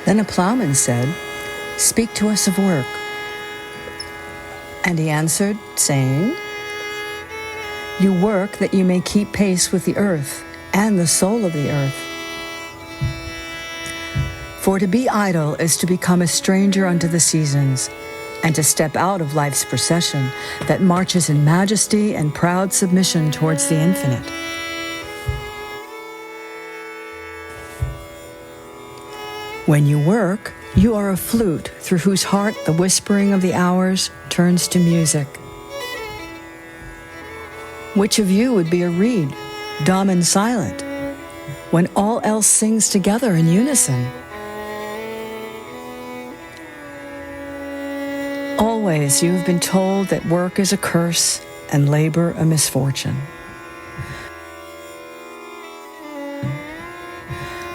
Then a plowman said, "Speak to us of work." And he answered, saying, "You work that you may keep pace with the earth and the soul of the earth. For to be idle is to become a stranger unto the seasons, and to step out of life's procession that marches in majesty and proud submission towards the infinite." When you work, you are a flute through whose heart the whispering of the hours turns to music. Which of you would be a reed, dumb and silent, when all else sings together in unison? Always you have been told that work is a curse and labor a misfortune.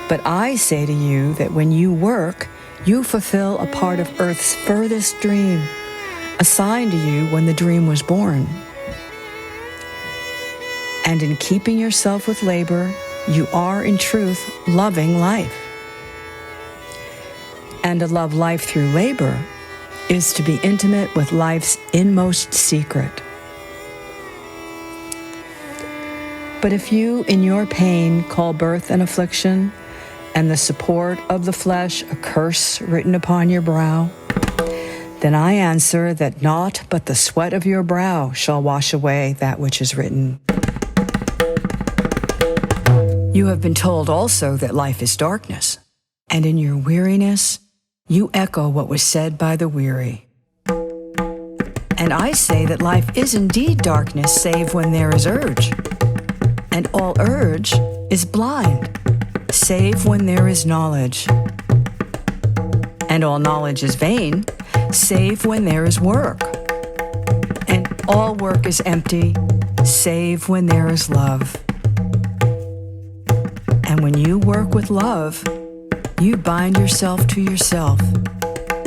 But I say to you that when you work, you fulfill a part of earth's furthest dream, assigned to you when the dream was born. And in keeping yourself with labor, you are in truth loving life. And to love life through labor is to be intimate with life's inmost secret. But if you in your pain call birth an affliction, and the support of the flesh a curse written upon your brow, then I answer that naught but the sweat of your brow shall wash away that which is written. You have been told also that life is darkness, and in your weariness you echo what was said by the weary. And I say that life is indeed darkness save when there is urge, and all urge is blind, save when there is knowledge. And all knowledge is vain, save when there is work. And all work is empty, save when there is love. And when you work with love, you bind yourself to yourself,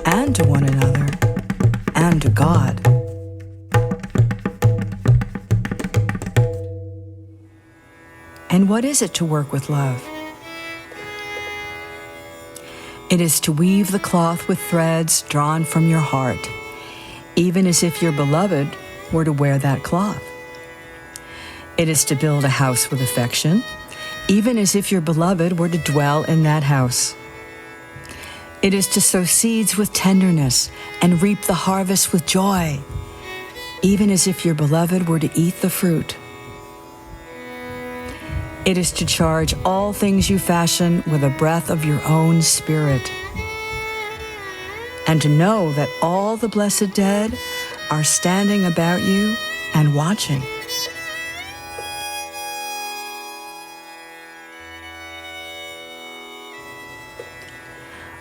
and to one another, and to God. And what is it to work with love? It is to weave the cloth with threads drawn from your heart, even as if your beloved were to wear that cloth. It is to build a house with affection, even as if your beloved were to dwell in that house. It is to sow seeds with tenderness and reap the harvest with joy, even as if your beloved were to eat the fruit. It is to charge all things you fashion with a breath of your own spirit, and to know that all the blessed dead are standing about you and watching.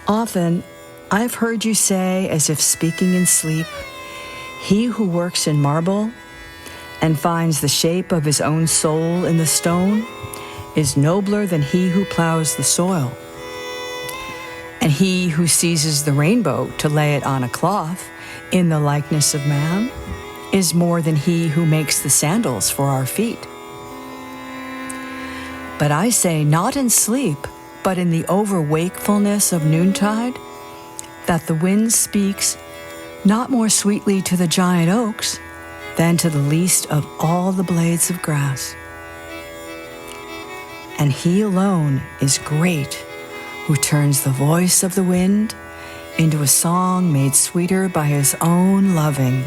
Often, I've heard you say, as if speaking in sleep, "He who works in marble and finds the shape of his own soul in the stone is nobler than he who plows the soil. And he who seizes the rainbow to lay it on a cloth in the likeness of man is more than he who makes the sandals for our feet." But I say, not in sleep, but in the over-wakefulness of noontide, that the wind speaks not more sweetly to the giant oaks than to the least of all the blades of grass. And he alone is great who turns the voice of the wind into a song made sweeter by his own loving.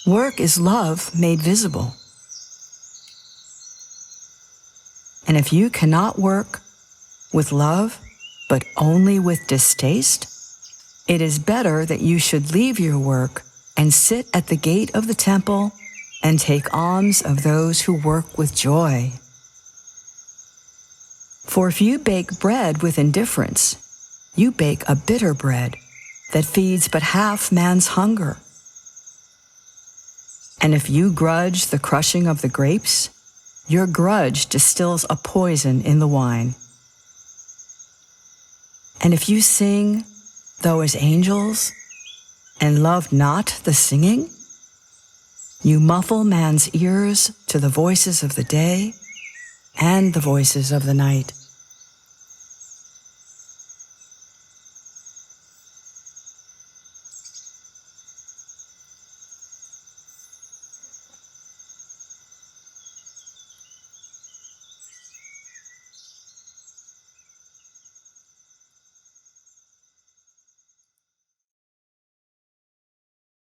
Work is love made visible. And if you cannot work with love, but only with distaste, it is better that you should leave your work and sit at the gate of the temple and take alms of those who work with joy. For if you bake bread with indifference, you bake a bitter bread that feeds but half man's hunger. And if you grudge the crushing of the grapes, your grudge distills a poison in the wine. And if you sing, though as angels, and love not the singing, you muffle man's ears to the voices of the day and the voices of the night.